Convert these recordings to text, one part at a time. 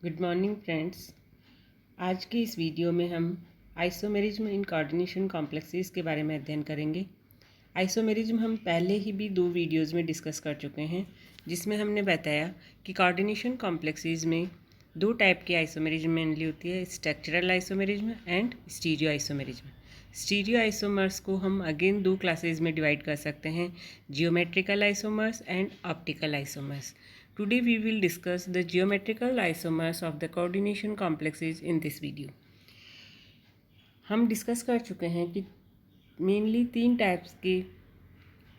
Good morning friends. आज की इस वीडियो में हम आइसोमेरिज्म इन कोऑर्डिनेशन कॉम्प्लेक्सेस के बारे में अध्ययन करेंगे। आइसोमेरिज्म हम पहले ही भी 2 वीडियोज़ में डिस्कस कर चुके हैं, जिसमें हमने बताया कि कोऑर्डिनेशन कॉम्प्लेक्सेस में 2 टाइप की आइसोमेरिज्म मेनली होती है, structural isomerism and stereo isomerism. Stereo isomers को हम अगेन 2 क्लासेज में डिवाइड कर सकते हैं, geometrical isomers and optical isomers. Today we will discuss the geometrical isomers of the coordination complexes in this video. हम discuss कर चुके हैं कि मेनली 3 टाइप्स के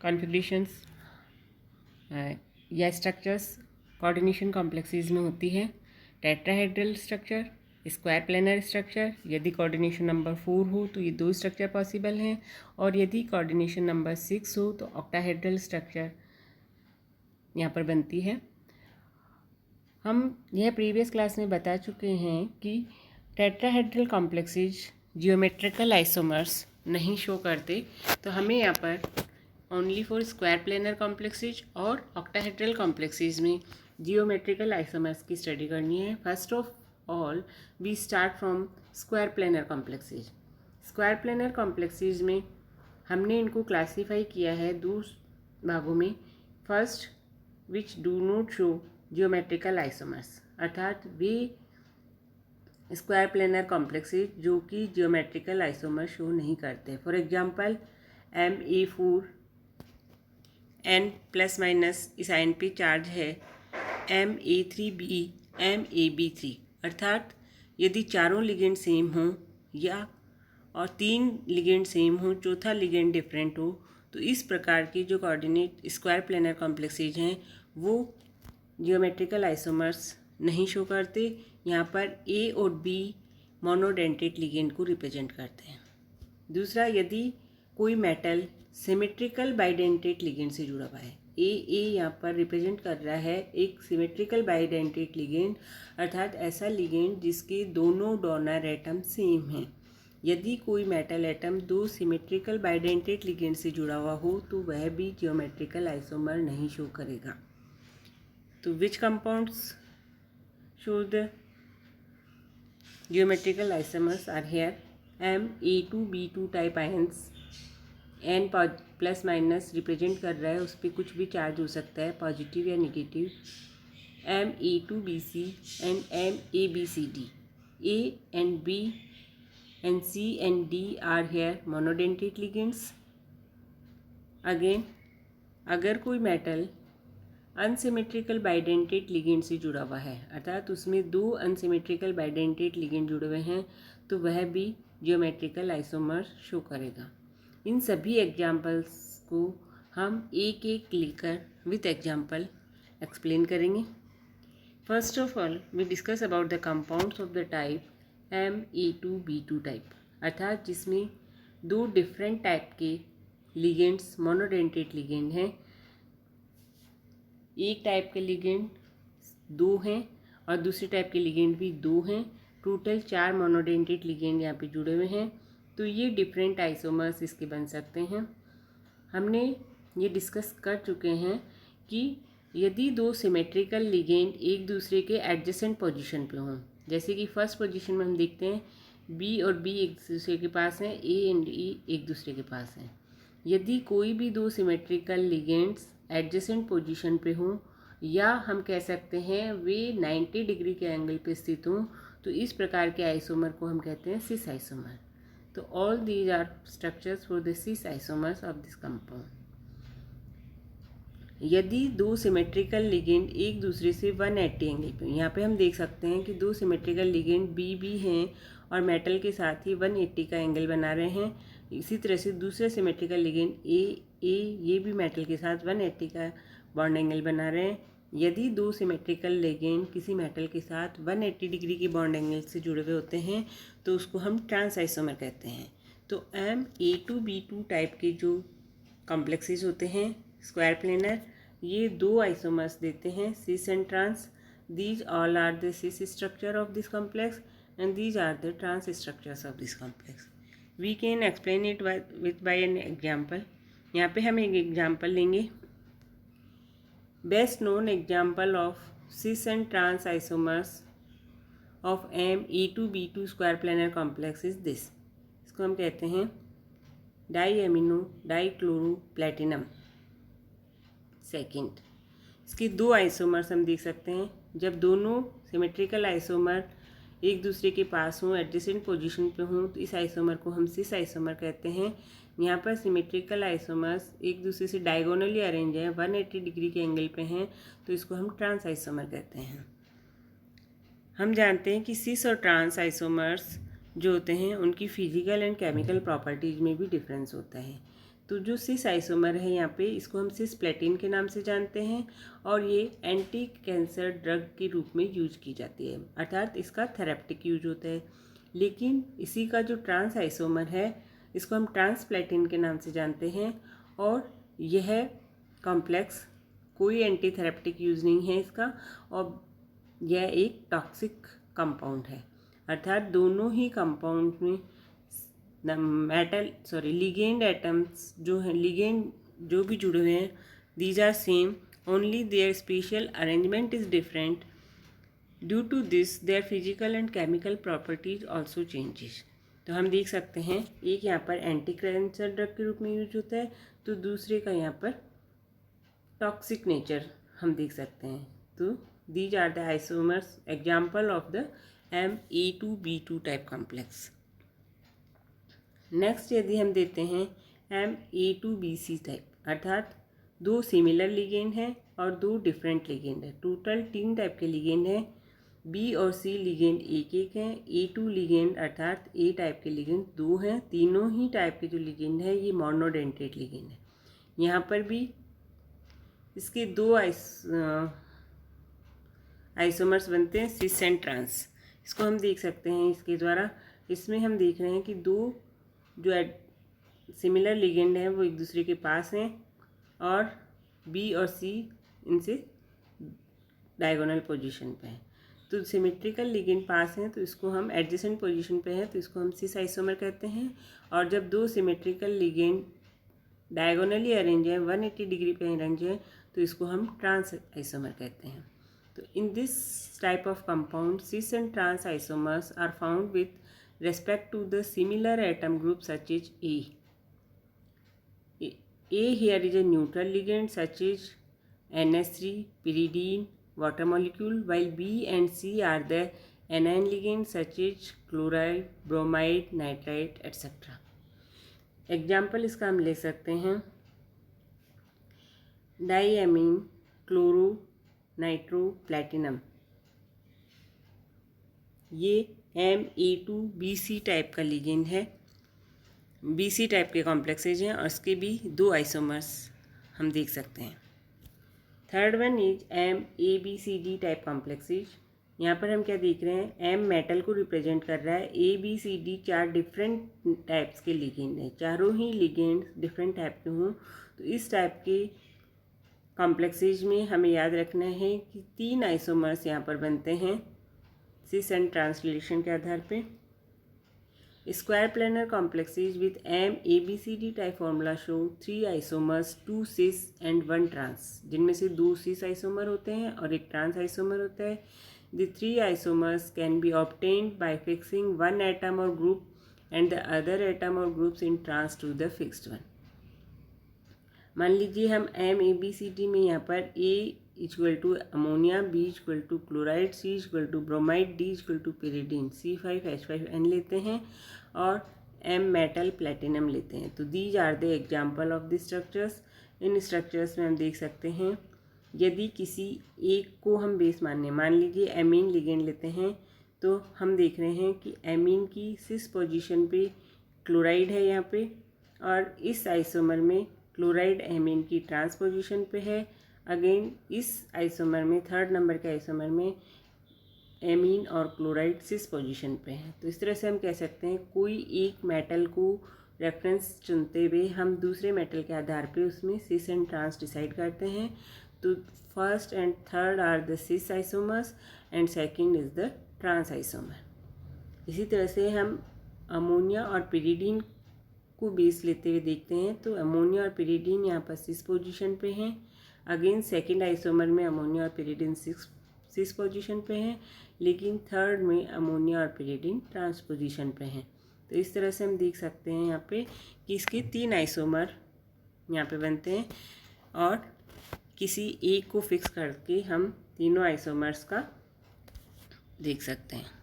कॉन्फ़िगरेशंस या स्ट्रक्चर्स कोऑर्डिनेशन कॉम्प्लेक्सेस में होती है। Tetrahedral structure, square planar structure, यदि कोऑर्डिनेशन नंबर 4 हो तो ये 2 स्ट्रक्चर पॉसिबल हैं, और यदि कोऑर्डिनेशन नंबर 6 हो तो ऑक्टाहेड्रल स्ट्रक्चर यहाँ पर बनती है। हम यह प्रीवियस क्लास में बता चुके हैं कि टेट्राहेड्रल कॉम्प्लेक्सेज जियोमेट्रिकल आइसोमर्स नहीं शो करते, तो हमें यहाँ पर only for square planar complexes और ऑक्टाहेड्रल कॉम्प्लेक्सेज में जियोमेट्रिकल आइसोमर्स की स्टडी करनी है। First of all we start from square planar complexes. Square planar complexes में हमने इनको क्लासीफाई किया है 2 भागों में। First, which do not show geometrical isomers, अर्थात वे स्क्वायर प्लेनर कॉम्प्लेक्सेज जो कि जियोमेट्रिकल आइसोमर शो नहीं करते। For example Ma4 n plus minus इस आयन पे चार्ज है, Ma3b Mab3, अर्थात यदि चारों लिगेंड सेम हों या और 3 लिगेंड सेम हों, चौथा लिगेंड डिफरेंट हो, तो इस प्रकार की जो कोऑर्डिनेट स्क्वायर प्लेनर कॉम्प्लेक्सेज हैं वो जियोमेट्रिकल आइसोमर्स नहीं शो करते। यहाँ पर ए और बी मोनोडेंटेट लिगेंड को रिप्रेजेंट करते हैं। दूसरा, यदि कोई मेटल सिमेट्रिकल बाइडेंटेट लिगेंड से जुड़ा हुआ है, ए यहाँ पर रिप्रेजेंट कर रहा है एक सिमेट्रिकल बाइडेंटेट लिगेंड, अर्थात ऐसा लिगेंड जिसके दोनों डोनर एटम सेम हैं। यदि कोई metal atom 2 symmetrical bidentate ligand से जुड़ा हुआ हो तो वह भी जियोमेट्रिकल आइसोमर नहीं शो करेगा। तो which compounds show the geometrical isomers are here? Ma2b2 type ions, n plus minus represent कर रहा है, उस पर कुछ भी चार्ज हो सकता है, पॉजिटिव या negative. Ma2bc and Mabcd, A and B and C and D are here monodentate ligands. Again, अगर कोई मेटल अनसिमेट्रिकल बाइडेंटेट लिगेंड से जुड़ा हुआ है, अर्थात उसमें 2 अनसिमेट्रिकल बाइडेंटेट लिगेंड जुड़े हुए हैं, तो वह भी जियोमेट्रिकल आइसोमर शो करेगा। इन सभी एग्जाम्पल्स को हम एक एक लेकर विथ एग्जाम्पल एक्सप्लेन करेंगे। First of all we discuss about the compounds of the type Ma2b2 type, अर्थात जिसमें 2 डिफरेंट टाइप के लिगेंड्स मोनोडेंटेट लिगेंड हैं। एक टाइप के लिगेंड 2 हैं और दूसरी टाइप के लिगेंड भी 2 हैं, टोटल 4 मोनोडेंटेट लिगेंड यहाँ पे जुड़े हुए हैं। तो ये डिफरेंट आइसोमर्स इसके बन सकते हैं। हमने ये डिस्कस कर चुके हैं कि यदि 2 सिमेट्रिकल लिगेंड एक दूसरे के एडजेसेंट पोजीशन पे हों, जैसे कि फर्स्ट पोजीशन में हम देखते हैं बी और बी एक दूसरे के पास हैं, ए एंड ई एक दूसरे के पास हैं। यदि कोई भी 2 सिमेट्रिकल लिगेंड्स एडजेसेंट पोजीशन पे हों, या हम कह सकते हैं वे 90 डिग्री के एंगल पे स्थित हों, तो इस प्रकार के आइसोमर को हम कहते हैं सिस आइसोमर। तो all these are structures for the cis isomers of this compound. यदि 2 सिमेट्रिकल लिगेंड एक दूसरे से 180 एंगल पे, यहाँ पे हम देख सकते हैं कि 2 सिमेट्रिकल लिगेंड बी भी हैं और मेटल के साथ ही 180 का एंगल बना रहे हैं। इसी तरह से दूसरे सिमेट्रिकल लिगेंड ए ये भी मेटल के साथ 180 का बॉन्ड एंगल बना रहे हैं। यदि 2 सिमेट्रिकल लिगेंड किसी मेटल के साथ 180 डिग्री के बॉन्ड एंगल से जुड़े हुए होते हैं तो उसको हम ट्रांस आइसोमर कहते हैं। तो Ma2b2 टाइप के जो कॉम्प्लेक्सेस होते हैं स्क्वायर प्लेनर, ये 2 आइसोमर्स देते हैं, cis and trans. These all are the cis structure of this complex and these are the trans structures of this complex. We can explain it by an example. यहाँ पे हम एक example लेंगे। Best known example of cis and trans isomers of Me2B2 square planar complex is this. इसको हम कहते हैं डाईएमिनो dichloro platinum. Second, इसके दो आइसोमर्स हम देख सकते हैं। जब दोनों सिमेट्रिकल आइसोमर एक दूसरे के पास हों, एडजेसेंट पोजीशन पे हों, तो इस आइसोमर को हम सिस आइसोमर कहते हैं। यहाँ पर सिमेट्रिकल आइसोमर्स एक दूसरे से डायगोनली अरेंज हैं, 180 डिग्री के एंगल पे हैं, तो इसको हम ट्रांस आइसोमर कहते हैं। हम जानते हैं कि सिस और ट्रांस आइसोमर्स जो होते हैं उनकी फिजिकल एंड केमिकल प्रॉपर्टीज में भी डिफरेंस होता है। तो जो सिस आइसोमर है यहाँ पे, इसको हम सिस प्लेटिन के नाम से जानते हैं और ये एंटी कैंसर ड्रग के रूप में यूज की जाती है, अर्थात इसका थेरेप्टिक यूज होता है। लेकिन इसी का जो ट्रांस आइसोमर है, इसको हम ट्रांस प्लेटिन के नाम से जानते हैं और यह कॉम्प्लेक्स कोई एंटी थेरेप्टिक यूज नहीं है इसका, और यह एक टॉक्सिक कंपाउंड है। अर्थात दोनों ही कंपाउंड में लिगेंड एटम्स जो हैं, लिगेंड जो भी जुड़े हुए हैं, these are same, only their spatial arrangement is different. Due to this their physical and chemical properties also changes. तो हम देख सकते हैं, एक यहाँ पर एंटी कैंसर ड्रग के रूप में यूज होता है, तो दूसरे का यहाँ पर टॉक्सिक नेचर हम देख सकते हैं। तो these are the isomers example of the Me2B2 type complex. Next यदि हम देते हैं Ma2BC टाइप, अर्थात दो सिमिलर लिगेंड हैं और दो डिफरेंट लिगेंड है। टोटल 3 टाइप के लिगेंड हैं। बी और सी लिगेंड एक एक हैं। A2 लिगेंड अर्थात ए टाइप के लिगेंड 2 हैं। तीनों ही टाइप के जो लिगेंड है ये मोनोडेंटेट लिगेंड है। यहाँ पर भी इसके दो आइसोमर्स बनते हैं, सिस एंड ट्रांस। इसको हम देख सकते हैं इसके द्वारा। इसमें हम देख रहे हैं कि दो जो सिमिलर लिगेंड हैं वो एक दूसरे के पास हैं और बी और सी इनसे डायगोनल पोजीशन पे हैं। तो सिमेट्रिकल लिगेंड पास हैं तो इसको हम एडजेसेंट पोजीशन पे हैं तो इसको हम सिस आइसोमर कहते हैं। और जब दो सिमेट्रिकल लिगेंड डायगोनली अरेंज हैं, 180 डिग्री पे अरेंज हैं, तो इसको हम ट्रांस आइसोमर कहते हैं। So in this type of compound, cis and trans isomers are found with respect to the similar atom group such as A. A here is a neutral ligand such as NH3, pyridine, water molecule, while B and C are the anion ligands such as chloride, bromide, nitrite, etc. Example इसका हम ले सकते हैं डाईएमीन chloro nitro platinum. ये Ma2BC type का ligand है। BC type के complexes हैं और इसके भी दो आइसोमर्स हम देख सकते हैं। Third one is MABCD type complexes. यहाँ पर हम क्या देख रहे हैं, M मेटल को रिप्रेजेंट कर रहा है, ABCD 4 डिफरेंट टाइप्स के लिगेंड हैं। चारों ही लिगेंड डिफरेंट टाइप के हों तो इस टाइप के कॉम्प्लेक्सेज में हमें याद रखना है कि 3 आइसोमर्स यहाँ पर बनते हैं सिस एंड ट्रांस रिलेशन के आधार पे। Square planar complexes with MABCD type formula show 3 isomers, 2 cis and 1 trans, जिनमें से 2 सिस आइसोमर होते हैं और एक ट्रांस आइसोमर होता है। The 3 isomers can be obtained by fixing one atom or group and the other atom or groups in trans to the fixed one. मान लीजिए हम MABCD में यहाँ पर A equal to ammonia, B equal to chloride, C equal to bromide, D equal to pyridine, C5H5N लेते हैं और M metal platinum लेते हैं। तो these are the example of the structures. इन स्ट्रक्चर्स में हम देख सकते हैं यदि किसी एक को हम बेस मान लीजिए एमीन लिगेंड लेते हैं तो हम देख रहे हैं कि एमीन की सिस पोजीशन पे क्लोराइड है यहाँ पे और इस आइसोमर में क्लोराइड एमीन की ट्रांस पोजीशन पे है। अगेन इस आइसोमर में थर्ड नंबर के आइसोमर में एमीन और क्लोराइड सिस पोजीशन पे है। तो इस तरह से हम कह सकते हैं कोई एक मेटल को रेफरेंस चुनते हुए हम दूसरे मेटल के आधार पे उसमें सिस एंड ट्रांस डिसाइड करते हैं। तो first and third are the cis isomers and second is the trans isomer. इसी तरह से हम अमोनिया और पिरिडीन को बेस लेते हुए देखते हैं तो अमोनिया और पिरिडीन यहाँ पर सिस पोजीशन पे हैं। अगेन सेकंड आइसोमर में अमोनिया और पिरिडीन सिस पोजीशन पे हैं, लेकिन थर्ड में अमोनिया और pyridine ट्रांस पोजीशन पे हैं। तो इस तरह से हम देख सकते हैं यहाँ पे कि इसके 3 आइसोमर यहाँ पे बनते हैं और किसी एक को फिक्स करके हम तीनों आइसोमर्स का देख सकते हैं।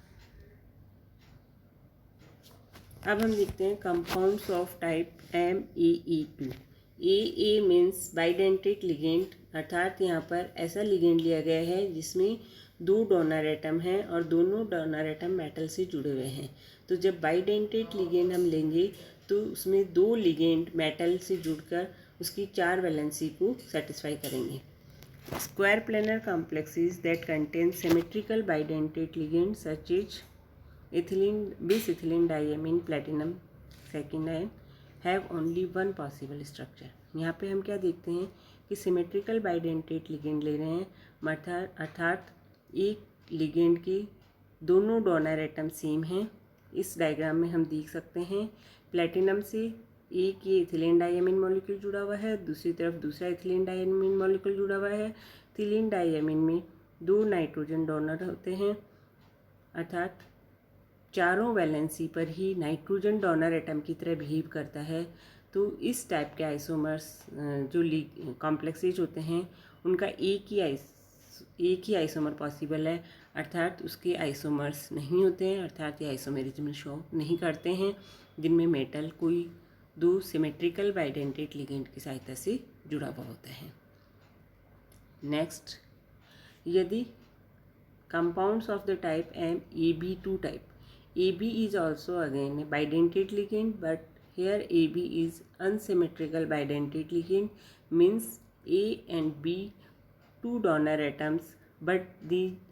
अब हम देखते हैं compounds of type MeE2। A means bidentate ligand, अर्थात यहाँ पर ऐसा लिगेंड लिया गया है जिसमें 2 डोनर एटम हैं और दोनों डोनर एटम मेटल से जुड़े हुए हैं। तो जब बाइडेंटेट लिगेंड हम लेंगे तो उसमें 2 लिगेंड मेटल से जुड़कर उसकी 4 वैलेंसी को सेटिस्फाई करेंगे। Square planar complexes that contain symmetrical bidentate ligands such as ethylene, bis-ethylene diamine platinum second ion have only one possible structure। यहाँ पे हम क्या देखते हैं कि सिमेट्रिकल बाइडेंटेट लिगेंड ले रहे हैं, अर्थात एक लिगेंड के दोनों डोनर एटम सेम हैं। इस डायग्राम में हम देख सकते हैं प्लेटिनम से एक ये इथिलीन डायमीन मॉलिक्यूल जुड़ा हुआ है, दूसरी तरफ दूसरा इथिलीन डायमीन मॉलिक्यूल जुड़ा हुआ है। इथिलीन डायमीन में 2 नाइट्रोजन डोनर होते हैं, अर्थात चारों वैलेंसी पर ही नाइट्रोजन डोनर एटम की तरह बिहेव करता है। तो इस टाइप के आइसोमर्स जो कॉम्प्लेक्सेज होते हैं उनका एक ही आइसोमर पॉसिबल है, अर्थात उसके आइसोमर्स नहीं होते हैं, अर्थात ये आइसोमेरिज्म शो नहीं करते हैं जिनमें मेटल कोई 2 सिमेट्रिकल बाइडेंटेट लिगेंड की सहायता से जुड़ा हुआ होता है। नेक्स्ट, यदि compounds of the type MeB2 type, AB is also again a bidentate ligand, but here AB is unsymmetrical bidentate ligand, means A and B 2 donor atoms, but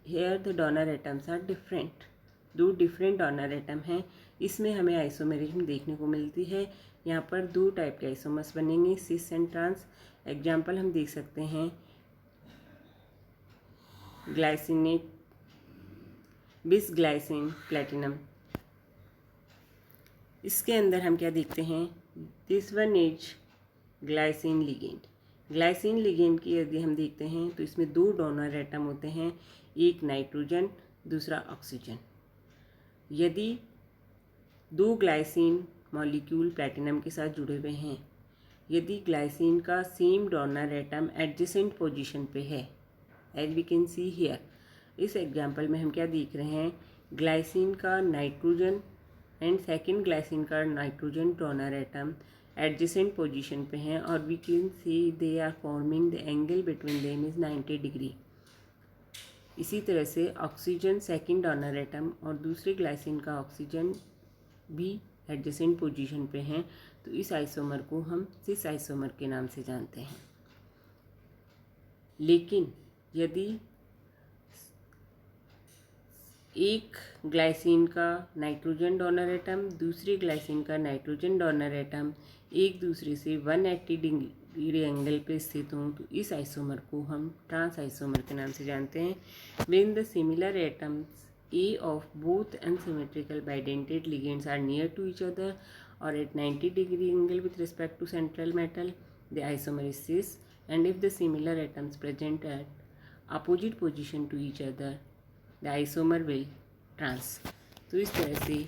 here the donor atoms are different। 2 different donor atom हैं, इसमें हमें isomerism देखने को मिलती है। यहाँ पर 2 type के आइसोमर्स बनेंगे, सिस एंड ट्रांस। एग्जाम्पल हम देख सकते हैं ग्लाइसिनेट, बिस ग्लाइसिन प्लेटिनम। इसके अंदर हम क्या देखते हैं, this one is glycine ligand. Glycine ligand की यदि हम देखते हैं तो इसमें 2 डोनर एटम होते हैं, एक नाइट्रोजन दूसरा ऑक्सीजन। यदि 2 ग्लाइसिन मॉलिक्यूल प्लैटिनम के साथ जुड़े हुए हैं, यदि ग्लाइसिन का same donor atom adjacent position पे है, as we can see here, इस एग्जांपल में हम क्या देख रहे हैं, ग्लाइसिन का नाइट्रोजन एंड सेकेंड ग्लाइसिन का nitrogen donor atom adjacent position पे हैं और we can see they are forming the angle between them is 90 degree. इसी तरह से ऑक्सीजन सेकेंड डोनर एटम और दूसरे ग्लाइसिन का ऑक्सीजन भी एडजेसेंट पोजीशन पे हैं, तो इस आइसोमर को हम सिस आइसोमर के नाम से जानते हैं। लेकिन यदि एक ग्लाइसिन का नाइट्रोजन डोनर एटम दूसरे ग्लाइसिन का नाइट्रोजन डोनर एटम एक दूसरे से 180 डिग्री एंगल पे स्थित हों, तो इस आइसोमर को हम ट्रांस आइसोमर के नाम से जानते हैं। When the similar atoms A of both unsymmetrical bidentate ligands are near to each other or at 90 degree angle with respect to central metal, the isomer is cis, and if the similar atoms present at opposite position to each other, the isomer will trans। तो इस तरह से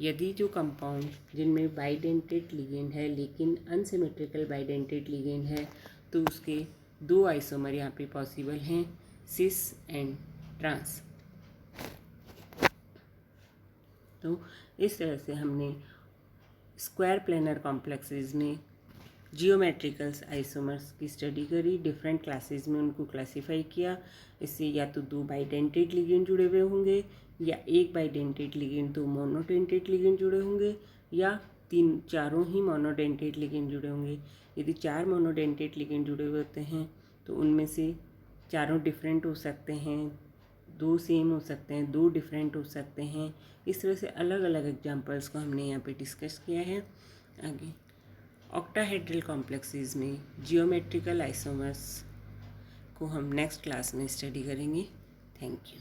यदि जो compound जिनमें bidentate ligand है लेकिन unsymmetrical bidentate ligand है, तो उसके 2 आइसोमर यहाँ पे पॉसिबल हैं, सिस एंड ट्रांस। तो इस तरह से हमने स्क्वायर प्लेनर कॉम्प्लेक्सेस में जियोमेट्रिकल्स आइसोमर्स की स्टडी करी, डिफरेंट क्लासेस में उनको क्लासीफाई किया। इससे या तो 2 बाइडेंटेट लिगेंड जुड़े हुए होंगे, या एक बाइडेंटेट लिगेंड 2 मोनोडेंटेट लिगेंड जुड़े होंगे, या 3-4 ही मोनोडेंटेट लिगेंड जुड़े होंगे। यदि 4 मोनोडेंटेट लिगेंड जुड़े हुए होते हैं तो उनमें से 4 डिफरेंट हो सकते हैं, 2 सेम हो सकते हैं, 2 डिफरेंट हो सकते हैं। इस तरह से अलग अलग एग्जांपल्स को हमने यहाँ पे डिस्कस किया है। आगे ऑक्टाहेड्रल कॉम्प्लेक्सेस में जियोमेट्रिकल आइसोमर्स को हम नेक्स्ट क्लास में स्टडी करेंगे। Thank you.